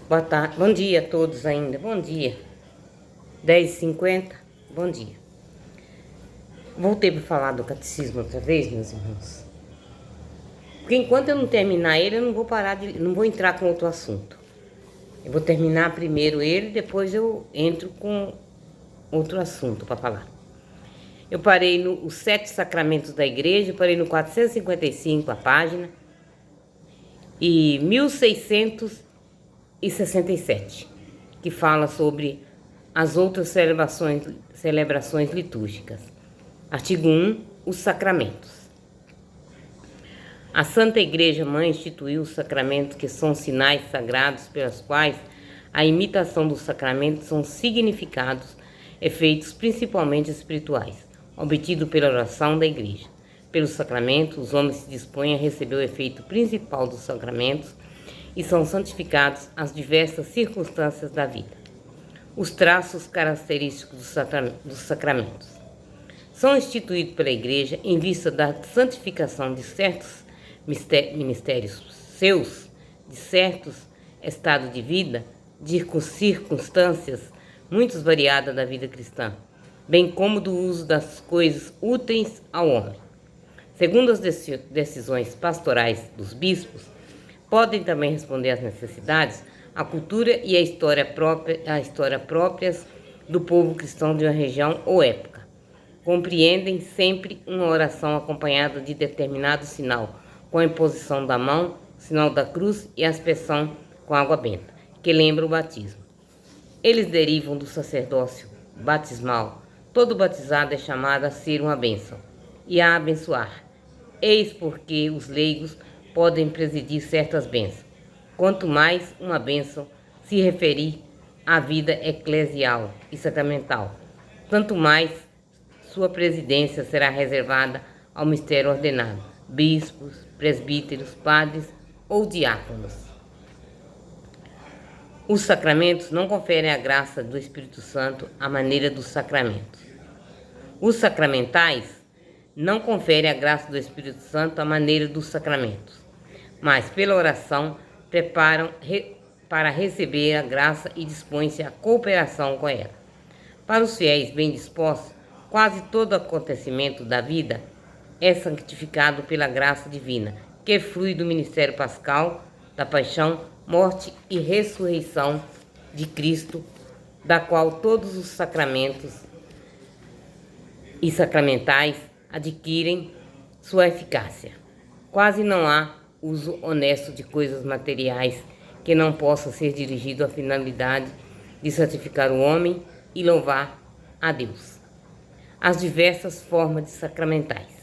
Boa tarde, bom dia a todos ainda, bom dia. 10h50, bom dia. Voltei para falar do catecismo outra vez, meus irmãos. Porque enquanto eu não terminar ele, eu não vou entrar com outro assunto. Eu vou terminar primeiro ele, depois eu entro com outro assunto para falar. Eu parei nos 7 sacramentos da igreja, parei no 455 a página, e 1667, que fala sobre as outras celebrações litúrgicas. Artigo 1, os sacramentos. A Santa Igreja Mãe instituiu os sacramentos, que são sinais sagrados pelos quais a imitação dos sacramentos são significados, efeitos principalmente espirituais, obtidos pela oração da Igreja. Pelos sacramentos, os homens se dispõem a receber o efeito principal dos sacramentos e são santificados às diversas circunstâncias da vida. Os traços característicos dos sacramentos são instituídos pela Igreja em vista da santificação de certos ministérios seus, de certos estados de vida, de circunstâncias muito variadas da vida cristã, bem como do uso das coisas úteis ao homem. Segundo as decisões pastorais dos bispos, podem também responder às necessidades, a cultura e a história próprias do povo cristão de uma região ou época. Compreendem sempre uma oração acompanhada de determinado sinal, com a imposição da mão, sinal da cruz e a aspersão com água benta, que lembra o batismo. Eles derivam do sacerdócio batismal. Todo batizado é chamado a ser uma bênção e a abençoar. Eis porque os leigos podem presidir certas bênçãos, quanto mais uma bênção se referir à vida eclesial e sacramental, tanto mais sua presidência será reservada ao mistério ordenado, bispos, presbíteros, padres ou diáconos. Os sacramentos não conferem a graça do Espírito Santo à maneira dos sacramentos. Os sacramentais não conferem a graça do Espírito Santo à maneira dos sacramentos, mas pela oração preparam para receber a graça e dispõem-se à cooperação com ela. Para os fiéis bem dispostos, quase todo acontecimento da vida é santificado pela graça divina, que flui do ministério pascal, da paixão, morte e ressurreição de Cristo, da qual todos os sacramentos e sacramentais adquirem sua eficácia. Quase não há uso honesto de coisas materiais que não possa ser dirigido à finalidade de santificar o homem e louvar a Deus. As diversas formas de sacramentais.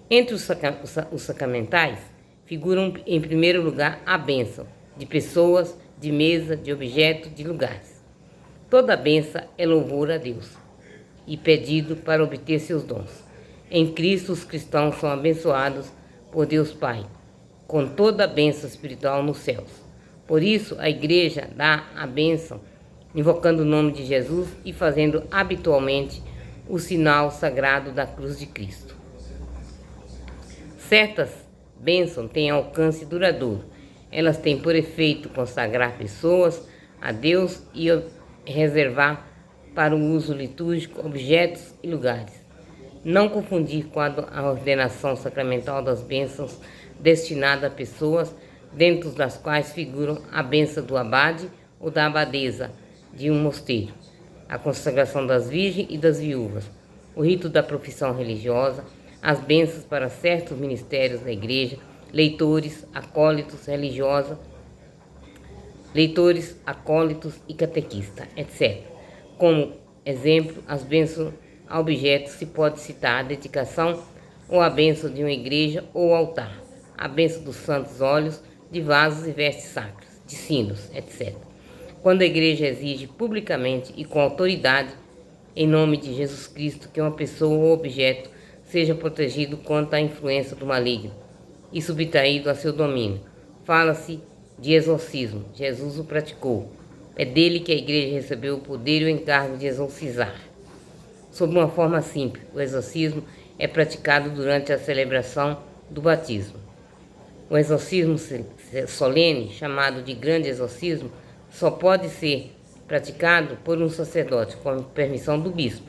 Entre os sacramentais figuram em primeiro lugar a bênção de pessoas, de mesa, de objetos, de lugares. Toda bênção é louvor a Deus e pedido para obter seus dons. Em Cristo, os cristãos são abençoados por Deus Pai, com toda a bênção espiritual nos céus. Por isso, a Igreja dá a bênção, invocando o nome de Jesus e fazendo habitualmente o sinal sagrado da cruz de Cristo. Certas bênçãos têm alcance duradouro. Elas têm por efeito consagrar pessoas a Deus e reservar para o uso litúrgico objetos e lugares. Não confundir com a ordenação sacramental das bênçãos destinada a pessoas, dentro das quais figuram a bênção do abade ou da abadesa de um mosteiro, a consagração das virgens e das viúvas, o rito da profissão religiosa, as bênçãos para certos ministérios da igreja, leitores, acólitos e catequistas, etc. Como exemplo, as bênçãos a objetos se pode citar a dedicação ou a bênção de uma igreja ou altar, a bênção dos santos óleos, de vasos e vestes sacras, de sinos, etc. Quando a igreja exige publicamente e com autoridade, em nome de Jesus Cristo, que uma pessoa ou objeto seja protegido contra a influência do maligno e subtraído a seu domínio. Fala-se de exorcismo. Jesus o praticou. É dele que a igreja recebeu o poder e o encargo de exorcizar. Sob uma forma simples, o exorcismo é praticado durante a celebração do batismo. O exorcismo solene, chamado de grande exorcismo, só pode ser praticado por um sacerdote, com permissão do bispo.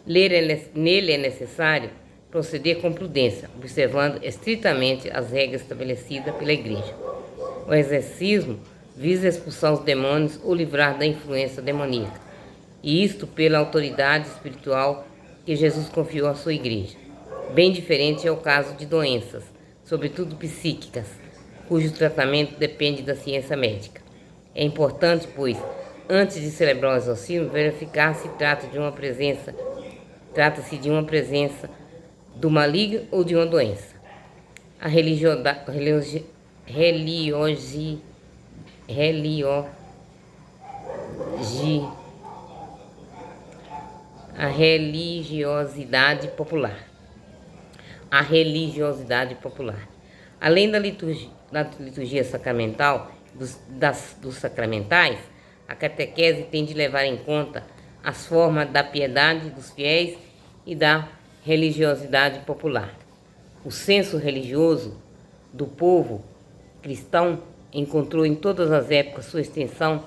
Nele é necessário proceder com prudência, observando estritamente as regras estabelecidas pela Igreja. O exorcismo visa expulsar os demônios ou livrar da influência demoníaca, e isto pela autoridade espiritual que Jesus confiou à sua Igreja. Bem diferente é o caso de doenças, sobretudo psíquicas, cujo tratamento depende da ciência médica. É importante, pois, antes de celebrar o exorcismo, verificar se trata-se de uma presença do maligno ou de uma doença. A religiosidade popular. Além da liturgia sacramental, dos sacramentais, a catequese tem de levar em conta as formas da piedade dos fiéis e da religiosidade popular. O senso religioso do povo cristão encontrou em todas as épocas sua extensão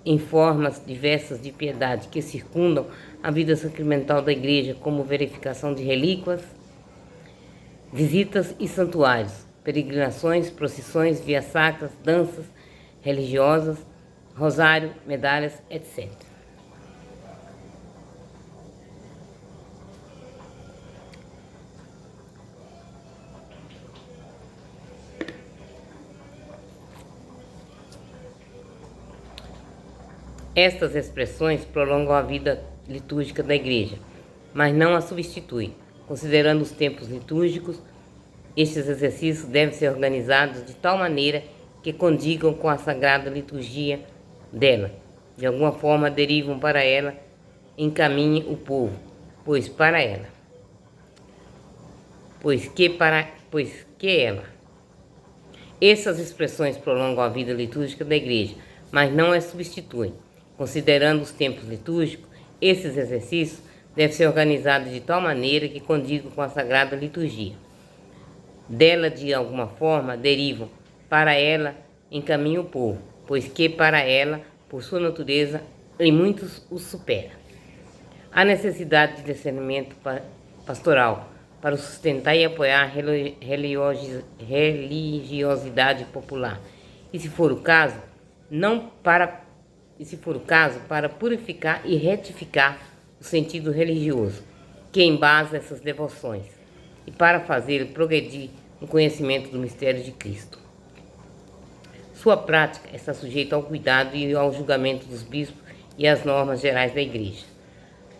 em formas diversas de piedade que circundam a vida sacramental da Igreja, como verificação de relíquias, visitas e santuários, peregrinações, procissões, vias sacras, danças religiosas, rosário, medalhas, etc. Estas expressões prolongam a vida litúrgica da Igreja, mas não a substituem. Considerando os tempos litúrgicos, estes exercícios devem ser organizados de tal maneira que condigam com a sagrada liturgia dela. De alguma forma derivam para ela, encaminhem o povo, pois que ela. Essas expressões prolongam a vida litúrgica da Igreja, mas não a substituem. Considerando os tempos litúrgicos, esses exercícios devem ser organizados de tal maneira que condigam com a sagrada liturgia. Dela, de alguma forma, derivam, para ela, encaminha o povo, pois que para ela, por sua natureza, em muitos os supera. Há necessidade de discernimento pastoral para sustentar e apoiar a religiosidade popular, e se for o caso, para purificar e retificar o sentido religioso que embasa essas devoções, e para fazer progredir no conhecimento do mistério de Cristo. Sua prática está sujeita ao cuidado e ao julgamento dos bispos e às normas gerais da Igreja.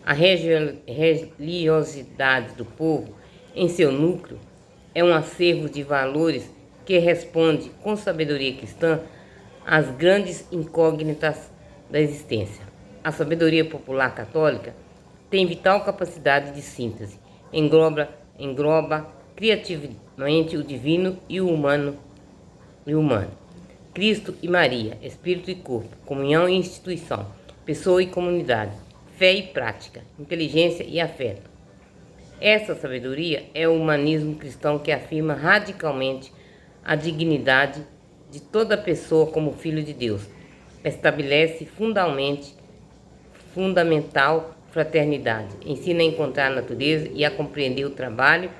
A religiosidade do povo, em seu núcleo, é um acervo de valores que responde com sabedoria cristã às grandes incógnitas da existência. A sabedoria popular católica tem vital capacidade de síntese, engloba criativamente o divino e o humano. Cristo e Maria, espírito e corpo, comunhão e instituição, pessoa e comunidade, fé e prática, inteligência e afeto. Essa sabedoria é o humanismo cristão que afirma radicalmente a dignidade de toda pessoa como filho de Deus. Estabelece fundamental fraternidade, ensina a encontrar a natureza e a compreender o trabalho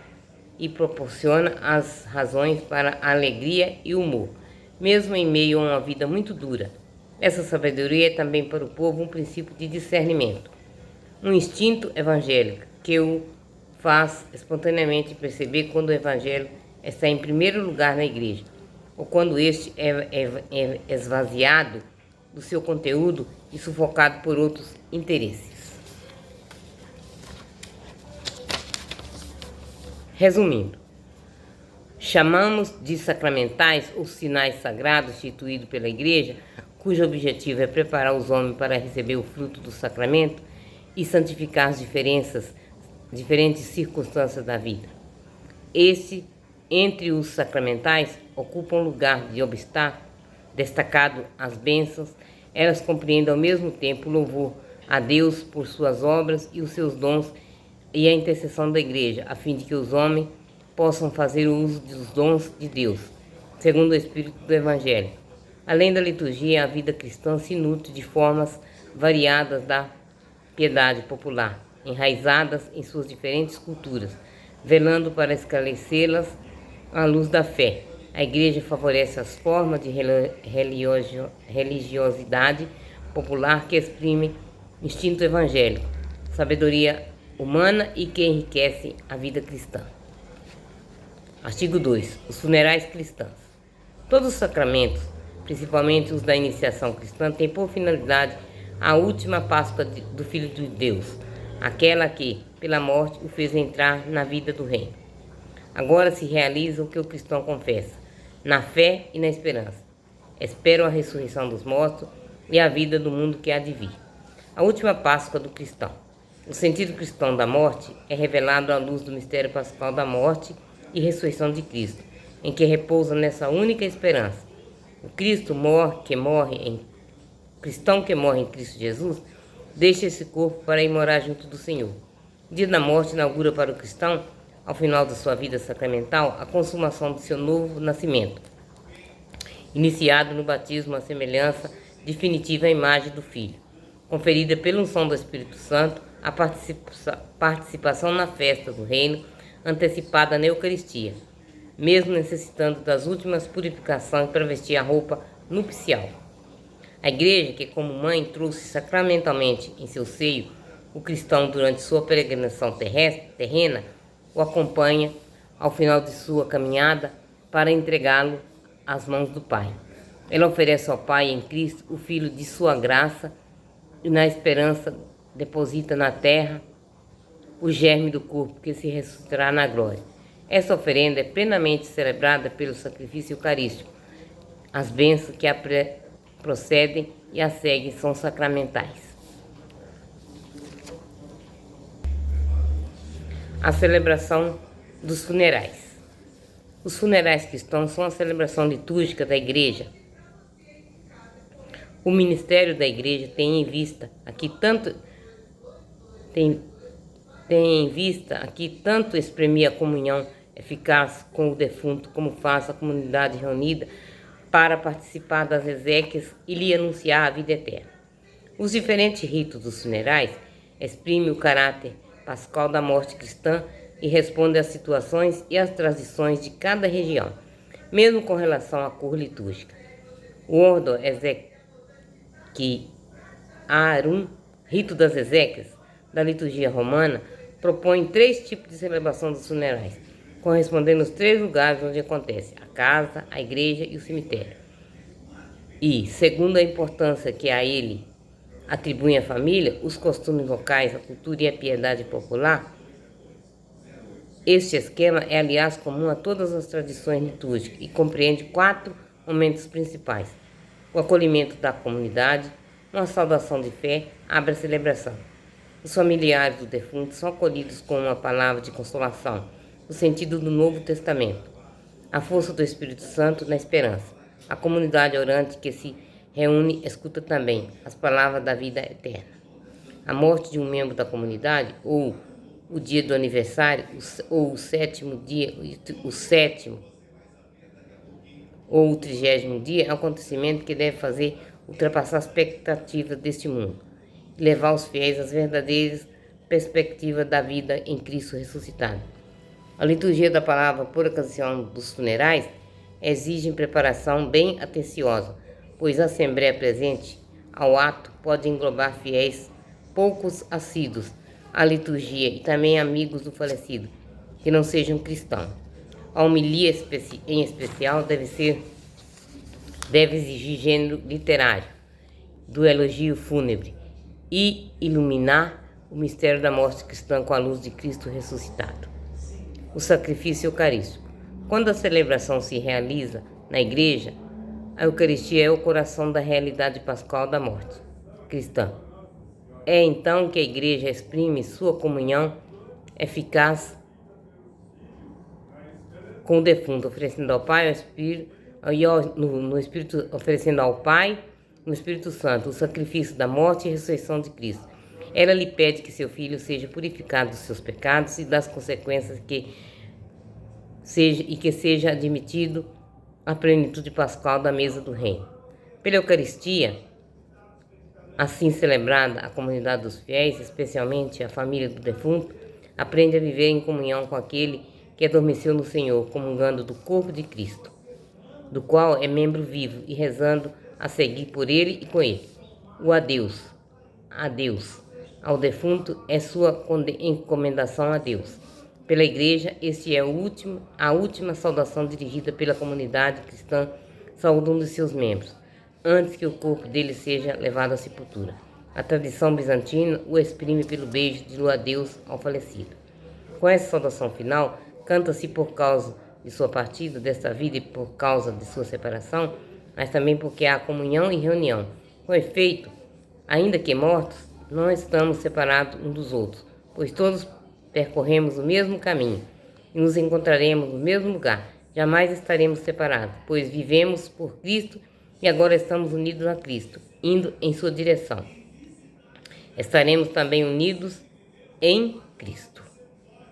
e proporciona as razões para a alegria e o humor, mesmo em meio a uma vida muito dura. Essa sabedoria é também para o povo um princípio de discernimento, um instinto evangélico que o faz espontaneamente perceber quando o evangelho está em primeiro lugar na igreja, ou quando este é esvaziado do seu conteúdo e sufocado por outros interesses. Resumindo, chamamos de sacramentais os sinais sagrados instituídos pela Igreja, cujo objetivo é preparar os homens para receber o fruto do sacramento e santificar as diferentes circunstâncias da vida. Entre os sacramentais, ocupa um lugar de obstáculo, destacado as bênçãos. Elas compreendem ao mesmo tempo o louvor a Deus por suas obras e os seus dons e a intercessão da Igreja, a fim de que os homens possam fazer o uso dos dons de Deus, segundo o Espírito do Evangelho. Além da liturgia, a vida cristã se nutre de formas variadas da piedade popular, enraizadas em suas diferentes culturas, velando para esclarecê-las à luz da fé. A Igreja favorece as formas de religiosidade popular que exprimem instinto evangélico, sabedoria humana e que enriquecem a vida cristã. Artigo 2. Os funerais cristãos. Todos os sacramentos, principalmente os da iniciação cristã, têm por finalidade a última Páscoa do Filho de Deus, aquela que, pela morte, o fez entrar na vida do reino. Agora se realiza o que o cristão confessa, na fé e na esperança. Esperam a ressurreição dos mortos e a vida do mundo que há de vir. A última Páscoa do cristão. O sentido cristão da morte é revelado à luz do mistério pascal da morte e ressurreição de Cristo, em que repousa nessa única esperança. O cristão que morre em Cristo Jesus deixa esse corpo para ir morar junto do Senhor. O dia da morte inaugura para o cristão, ao final da sua vida sacramental, a consumação de seu novo nascimento, iniciado no batismo à semelhança definitiva à imagem do Filho, conferida pela unção do Espírito Santo, a participação na festa do reino, antecipada na Eucaristia, mesmo necessitando das últimas purificações para vestir a roupa nupcial. A Igreja, que como mãe trouxe sacramentalmente em seu seio o cristão durante sua peregrinação terrena, o acompanha ao final de sua caminhada para entregá-lo às mãos do Pai. Ela oferece ao Pai em Cristo o Filho de sua graça e na esperança deposita na terra o germe do corpo que se ressuscitará na glória. Essa oferenda é plenamente celebrada pelo sacrifício eucarístico. As bênçãos que a procedem e a seguem são sacramentais. A celebração dos funerais. Os funerais cristãos são a celebração litúrgica da Igreja. O ministério da Igreja tem em vista aqui tanto exprimir a comunhão eficaz com o defunto, como faz a comunidade reunida para participar das exéquias e lhe anunciar a vida eterna. Os diferentes ritos dos funerais exprimem o caráter pascal da morte cristã e respondem às situações e às tradições de cada região, mesmo com relação à cor litúrgica. O Ordo Exequiarum, rito das exéquias, da liturgia romana, propõe 3 tipos de celebração dos funerais, correspondendo aos 3 lugares onde acontece: a casa, a igreja e o cemitério. E, segundo a importância que a ele atribuem à família, os costumes locais, a cultura e a piedade popular, este esquema é, aliás, comum a todas as tradições litúrgicas e compreende 4 momentos principais: o acolhimento da comunidade, uma saudação de fé, abre a celebração. Os familiares do defunto são acolhidos com uma palavra de consolação, no sentido do Novo Testamento. A força do Espírito Santo na esperança. A comunidade orante que se reúne escuta também as palavras da vida eterna. A morte de um membro da comunidade, ou o dia do aniversário, ou o 7º dia, o 7º ou o 30º dia, é um acontecimento que deve fazer ultrapassar as expectativas deste mundo e levar os fiéis às verdadeiras perspectivas da vida em Cristo ressuscitado. A liturgia da palavra por ocasião dos funerais exige preparação bem atenciosa, pois a assembleia presente ao ato pode englobar fiéis poucos assíduos à liturgia e também amigos do falecido, que não sejam cristãos. A homilia em especial deve exigir gênero literário do elogio fúnebre e iluminar o mistério da morte cristã com a luz de Cristo ressuscitado. O sacrifício eucarístico. Quando a celebração se realiza na igreja, a Eucaristia é o coração da realidade pascal da morte cristã. É então que a igreja exprime sua comunhão eficaz com o defunto, oferecendo ao Pai, oferecendo ao Pai, no Espírito Santo, o sacrifício da morte e ressurreição de Cristo. Ela lhe pede que seu filho seja purificado dos seus pecados e das consequências que seja admitido à plenitude pascal da mesa do reino. Pela Eucaristia, assim celebrada, a comunidade dos fiéis, especialmente a família do defunto, aprende a viver em comunhão com aquele que adormeceu no Senhor, comungando do corpo de Cristo, do qual é membro vivo e rezando a seguir por ele e com ele. O adeus ao defunto é sua encomendação a Deus. Pela Igreja, este é a última saudação dirigida pela comunidade cristã, saúdando os seus membros, antes que o corpo dele seja levado à sepultura. A tradição bizantina o exprime pelo beijo de adeus ao falecido. Com essa saudação final, canta-se por causa de sua partida desta vida e por causa de sua separação, mas também porque há comunhão e reunião. Com efeito, ainda que mortos, não estamos separados uns dos outros, pois todos percorremos o mesmo caminho e nos encontraremos no mesmo lugar. Jamais estaremos separados, pois vivemos por Cristo e agora estamos unidos a Cristo, indo em sua direção. Estaremos também unidos em Cristo.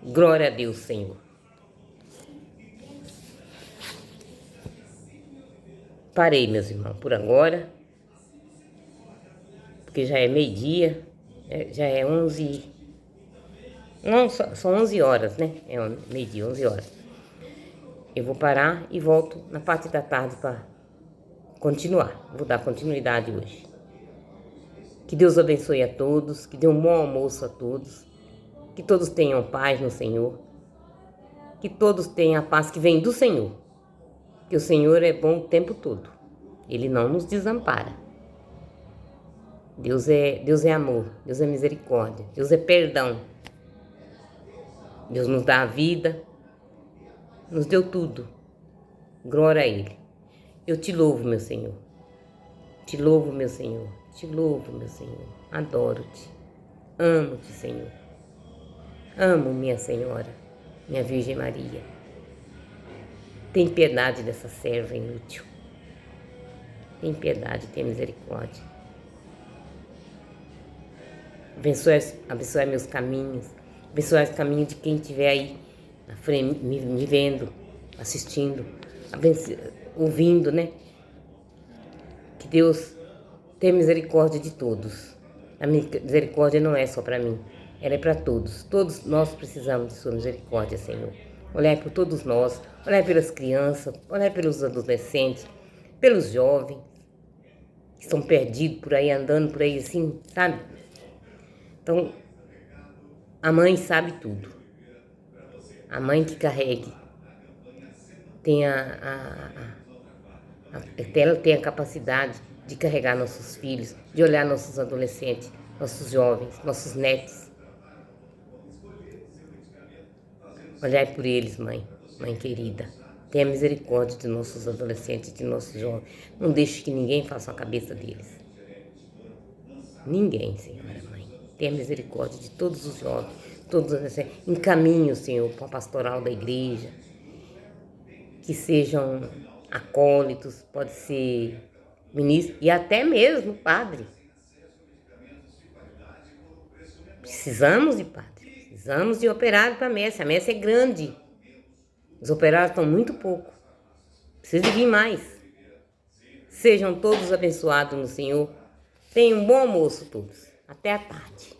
Glória a Deus, Senhor. Parei, meus irmãos, por agora, porque já é meio-dia, já é 11. Não, são 11 horas, né? É meio-dia, 11 horas. Eu vou parar e volto na parte da tarde para continuar. Vou dar continuidade hoje. Que Deus abençoe a todos, que dê um bom almoço a todos, que todos tenham paz no Senhor, que todos tenham a paz que vem do Senhor, que o Senhor é bom o tempo todo, Ele não nos desampara. Deus é amor, Deus é misericórdia, Deus é perdão. Deus nos dá a vida, nos deu tudo. Glória a Ele. Eu te louvo, meu Senhor. Te louvo, meu Senhor. Te louvo, meu Senhor. Adoro-te. Amo-te, Senhor. Amo minha Senhora, minha Virgem Maria. Tem piedade dessa serva inútil. Tem piedade, tem misericórdia. Abençoe meus caminhos. Abençoe o caminho de quem estiver aí na frente, me vendo, assistindo, ouvindo, né? Que Deus tenha misericórdia de todos. A misericórdia não é só para mim, ela é para todos. Todos nós precisamos de sua misericórdia, Senhor. Olhai por todos nós, olhai pelas crianças, olhai pelos adolescentes, pelos jovens que estão perdidos por aí, andando por aí assim, sabe? Então, a mãe sabe tudo. A mãe que carregue ela tem a capacidade de carregar nossos filhos, de olhar nossos adolescentes, nossos jovens, nossos netos. Olhai por eles, mãe querida. Tenha misericórdia de nossos adolescentes, de nossos jovens. Não deixe que ninguém faça a cabeça deles. Ninguém, Senhora Mãe. Tenha misericórdia de todos os jovens, todos os adolescentes. Encaminhe, Senhor, para a pastoral da igreja. Que sejam acólitos, pode ser ministro e até mesmo padre. Precisamos de padre. Precisamos de operário para a messe. A messe é grande. Os operários estão muito pouco. Precisa de vir mais. Sejam todos abençoados no Senhor. Tenham um bom almoço todos. Até a tarde.